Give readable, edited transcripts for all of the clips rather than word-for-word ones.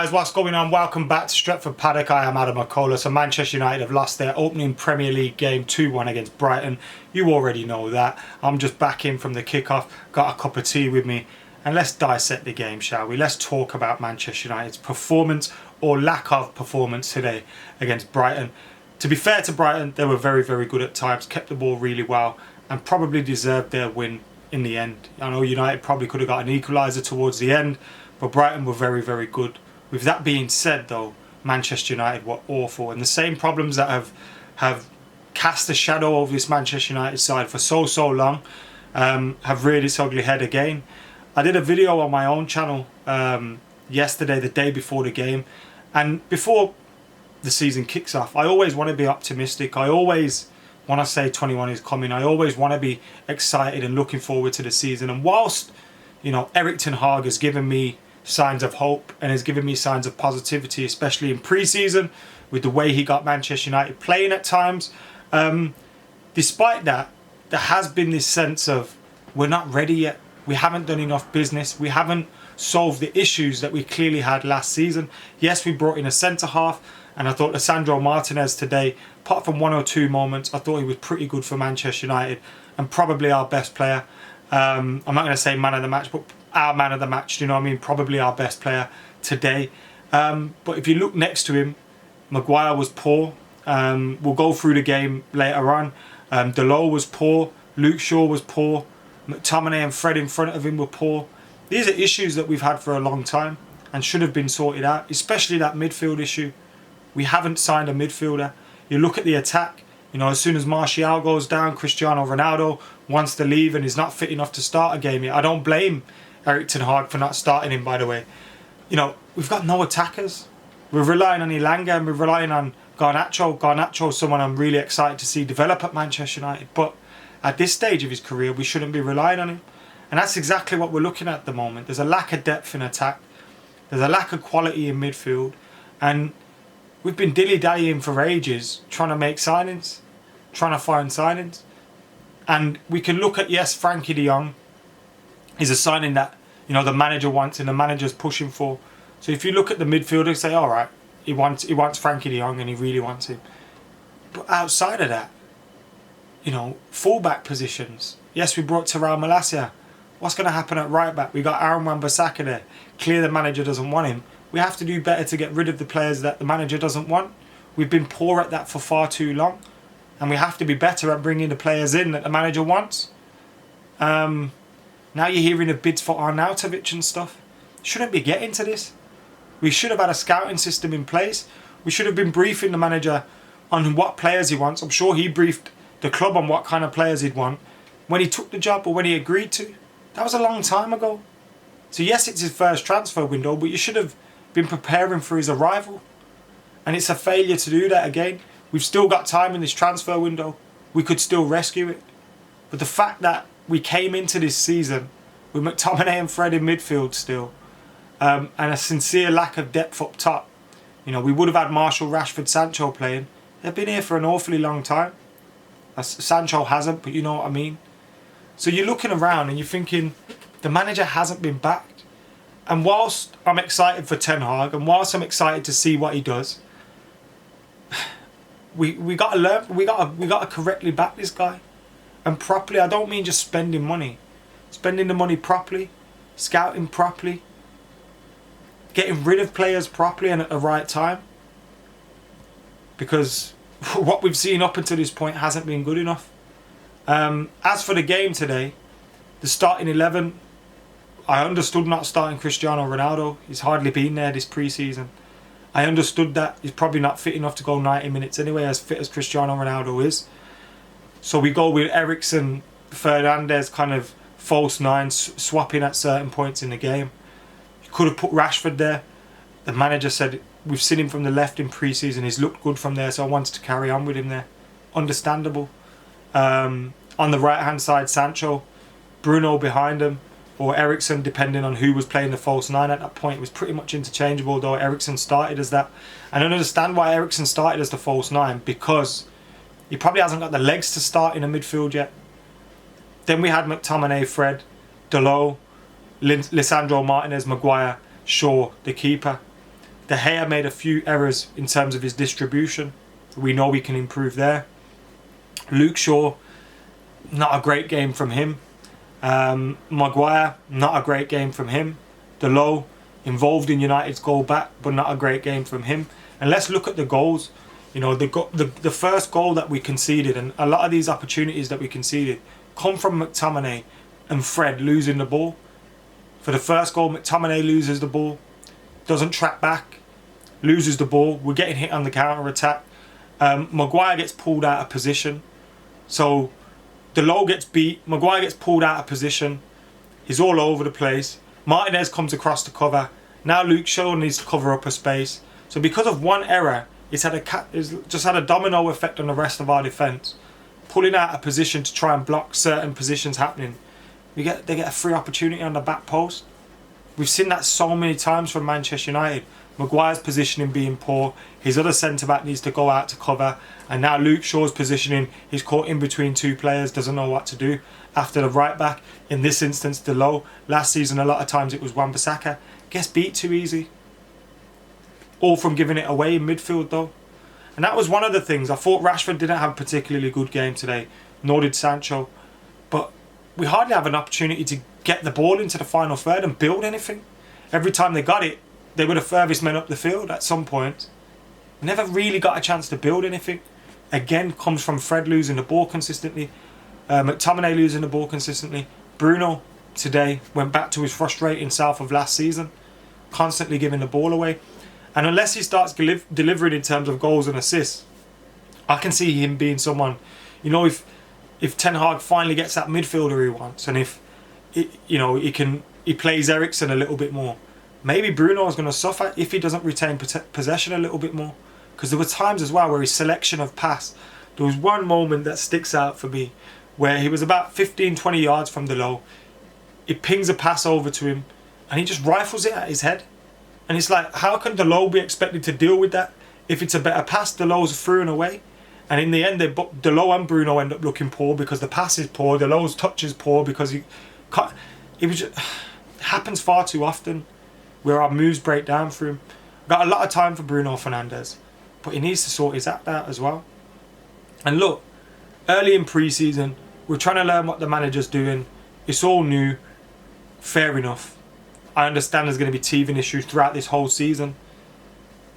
guys, what's going on? Welcome back to Stretford Paddock. I am McKola. So Manchester United have lost their opening Premier League game 2-1 against Brighton. You already know that. I'm just back in from the kickoff, got a cup of tea with me, and let's dissect the game, shall we? Let's talk about Manchester United's performance or lack of performance today against Brighton. To be fair to Brighton, they were very, very good at times, kept the ball really well, and probably deserved their win in the end. I know United probably could have got an equaliser towards the end, but Brighton were very, very good. With that being said, though, Manchester United were awful, and the same problems that have cast a shadow over this Manchester United side for so long have reared its ugly head again. I did a video on my own channel yesterday, the day before the game, and before the season kicks off, I always want to be optimistic. I always want to say 21 is coming. I always want to be excited and looking forward to the season. And whilst, you know, Erik ten Hag has given me signs of hope and has given me signs of positivity, especially in pre-season with the way he got Manchester United playing at times, despite that, there has been this sense of we're not ready yet. We haven't done enough business. We haven't solved the issues that we clearly had last season. Yes, we brought in a centre-half, and I thought Lisandro Martinez today, apart from one or two moments, I thought he was pretty good for Manchester United and probably our best player. I'm not going to say man of the match, but our man of the match, you know what I mean? Probably our best player today. But if you look next to him, Maguire was poor. We'll go through the game later on. Dalot was poor. Luke Shaw was poor. McTominay and Fred in front of him were poor. These are issues that we've had for a long time and should have been sorted out, especially that midfield issue. We haven't signed a midfielder. You look at the attack, you know, as soon as Martial goes down, Cristiano Ronaldo wants to leave and is not fit enough to start a game yet. I don't blame Erik ten Hag for not starting him, by the way. You know, we've got no attackers. We're relying on Elanga and we're relying on Garnacho. Garnacho is someone I'm really excited to see develop at Manchester United. But at this stage of his career, we shouldn't be relying on him. And that's exactly what we're looking at the moment. There's a lack of depth in attack. There's a lack of quality in midfield. And we've been dilly-dallying for ages trying to make signings, trying to find signings. And we can look at, yes, Frankie de Jong is a signing that, you know, the manager wants and the manager's pushing for. So if you look at the midfielder and say, all right, he wants Frankie de Jong and he really wants him. But outside of that, you know, fullback positions. Yes, we brought Terrell Malacia. What's going to happen at right back? We got Aaron Wan-Bissaka there. Clear the manager doesn't want him. We have to do better to get rid of the players that the manager doesn't want. We've been poor at that for far too long. And we have to be better at bringing the players in that the manager wants. Now you're hearing of bids for Arnautovic and stuff. Shouldn't be getting to this. We should have had a scouting system in place. We should have been briefing the manager on what players he wants. I'm sure he briefed the club on what kind of players he'd want when he took the job or when he agreed to. That was a long time ago. So yes, it's his first transfer window, but you should have been preparing for his arrival. And it's a failure to do that again. We've still got time in this transfer window. We could still rescue it. But the fact that we came into this season with McTominay and Fred in midfield still, and a sincere lack of depth up top. You know, we would have had Martial, Rashford, Sancho playing. They've been here for an awfully long time. Sancho hasn't, but you know what I mean. So you're looking around and you're thinking, the manager hasn't been backed. And whilst I'm excited for Ten Hag, and whilst I'm excited to see what he does, we got to learn. We got to correctly back this guy, and properly. I don't mean just spending money, spending the money properly, scouting properly, getting rid of players properly and at the right time. Because what we've seen up until this point hasn't been good enough. As for the game today, the starting 11, I understood not starting Cristiano Ronaldo. He's hardly been there this pre-season. I understood that he's probably not fit enough to go 90 minutes anyway, as fit as Cristiano Ronaldo is. So we go with Eriksen, Fernandes, kind of false nine, swapping at certain points in the game. You could have put Rashford there. The manager said, we've seen him from the left in pre-season. He's looked good from there, so I wanted to carry on with him there. Understandable. On the right-hand side, Sancho, Bruno behind him, or Eriksen, depending on who was playing the false nine at that point. It was pretty much interchangeable, though Eriksen started as that. I don't understand why Eriksen started as the false nine, because he probably hasn't got the legs to start in a midfield yet. Then we had McTominay, Fred, Dalot, Lisandro Martinez, Maguire, Shaw, the keeper. De Gea made a few errors in terms of his distribution. We know we can improve there. Luke Shaw, not a great game from him. Maguire, not a great game from him. Delo, involved in United's goal back, but not a great game from him. And let's look at the goals. You know, the first goal that we conceded, and a lot of these opportunities that we conceded, come from McTominay and Fred losing the ball. For the first goal, McTominay loses the ball, doesn't track back, loses the ball. We're getting hit on the counter attack. Maguire gets pulled out of position. So Delo gets beat. Maguire gets pulled out of position. He's all over the place. Martinez comes across to cover. Now Luke Shaw needs to cover up a space. So because of one error, it's just had a domino effect on the rest of our defence. Pulling out a position to try and block certain positions happening. They get a free opportunity on the back post. We've seen that so many times from Manchester United. Maguire's positioning being poor. His other centre-back needs to go out to cover. And now Luke Shaw's positioning, he's caught in between two players, doesn't know what to do. After the right-back, in this instance, Delo. Last season, a lot of times it was Wan-Bissaka. Gets beat too easy. All from giving it away in midfield, though. And that was one of the things. I thought Rashford didn't have a particularly good game today. Nor did Sancho. But we hardly have an opportunity to get the ball into the final third and build anything. Every time they got it, they were the furthest men up the field at some point. Never really got a chance to build anything. Again, comes from Fred losing the ball consistently. McTominay losing the ball consistently. Bruno today went back to his frustrating self of last season. Constantly giving the ball away. And unless he starts delivering in terms of goals and assists, I can see him being someone, you know, if Ten Hag finally gets that midfielder he wants, and if he plays Eriksen a little bit more, maybe Bruno is going to suffer if he doesn't retain possession a little bit more. Because there were times as well where his selection of pass, there was one moment that sticks out for me where he was about 15-20 yards from Delo. He pings a pass over to him and he just rifles it at his head. And it's like, how can Delo be expected to deal with that? If it's a better pass, Delo's through and away. And in the end, Delo and Bruno end up looking poor because the pass is poor, Delo's touch is poor because it happens far too often where our moves break down for him. Got a lot of time for Bruno Fernandes, but he needs to sort his act out as well. And look, early in pre-season, we're trying to learn what the manager's doing. It's all new. Fair enough. I understand there's going to be teething issues throughout this whole season.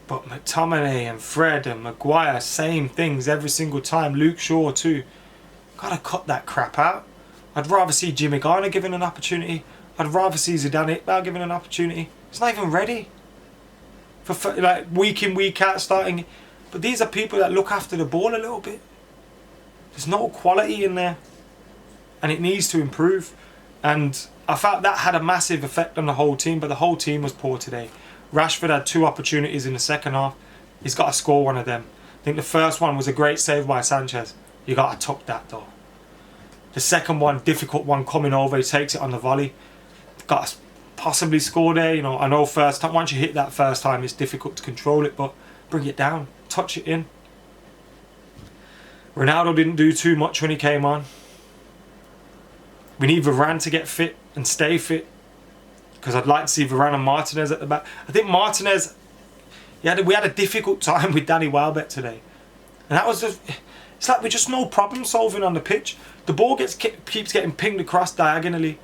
But McTominay and Fred and Maguire, same things every single time. Luke Shaw too. Gotta cut that crap out. I'd rather see Jimmy Garner given an opportunity. I'd rather see Zidane Iqbal given an opportunity. He's not even ready. For like week in, week out starting. But these are people that look after the ball a little bit. There's no quality in there. And it needs to improve. And I felt that had a massive effect on the whole team. But the whole team was poor today. Rashford had 2 opportunities in the second half. He's got to score one of them. I think the first one was a great save by Sanchez. You got to tuck that though. The second one, difficult one coming over. He takes it on the volley. Got to possibly score there. You know, I know first time, once you hit that first time, it's difficult to control it. But bring it down. Touch it in. Ronaldo didn't do too much when he came on. We need Varane to get fit and stay fit. Because I'd like to see Varane and Martinez at the back. I think Martinez, we had a difficult time with Danny Welbeck today. And that was just, it's like we're just no problem solving on the pitch. The ball keeps getting pinged across diagonally.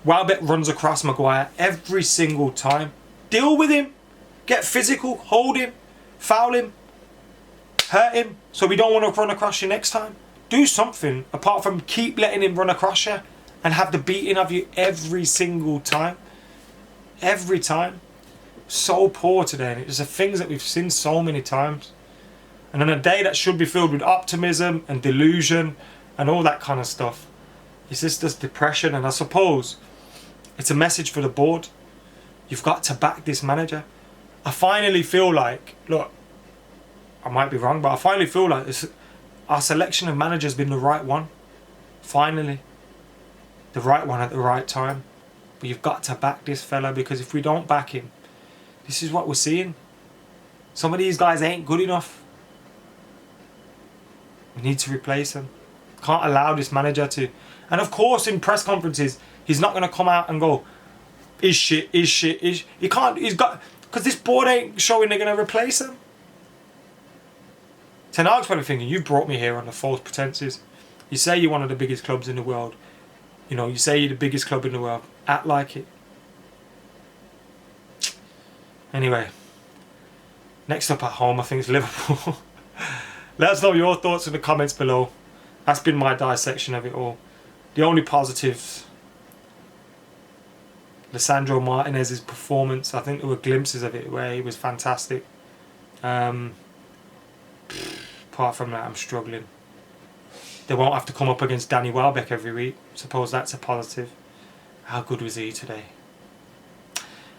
Welbeck runs across Maguire every single time. Deal with him. Get physical. Hold him. Foul him. Hurt him. So we don't want to run across you next time. Do something apart from keep letting him run across you and have the beating of you every single time. Every time. So poor today. And it's the things that we've seen so many times. And on a day that should be filled with optimism and delusion and all that kind of stuff, it's just depression. And I suppose it's a message for the board. You've got to back this manager. I finally feel like, look, I might be wrong, but I finally feel like our selection of managers has been the right one. Finally. The right one at the right time. But you've got to back this fella, because if we don't back him, this is what we're seeing. Some of these guys ain't good enough. We need to replace him. Can't allow this manager to. And of course, in press conferences, he's not going to come out and go, is shit, is shit, is. He can't. He's got. Because this board ain't showing they're going to replace him. Ten Hag's probably thinking, you brought me here on the false pretenses. You say you're one of the biggest clubs in the world. You know, you say you're the biggest club in the world. Act like it. Anyway, next up at home, I think it's Liverpool. Let us know your thoughts in the comments below. That's been my dissection of it all. The only positives, Lisandro Martinez's performance. I think there were glimpses of it where he was fantastic. Apart from that, I'm struggling. They won't have to come up against Danny Welbeck every week. Suppose that's a positive. How good was he today?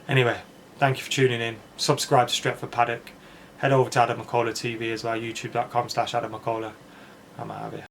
Anyway, thank you for tuning in. Subscribe to Stretford Paddock. Head over to Adam McKola TV as well, youtube.com/Adam McKola. I'm out of here.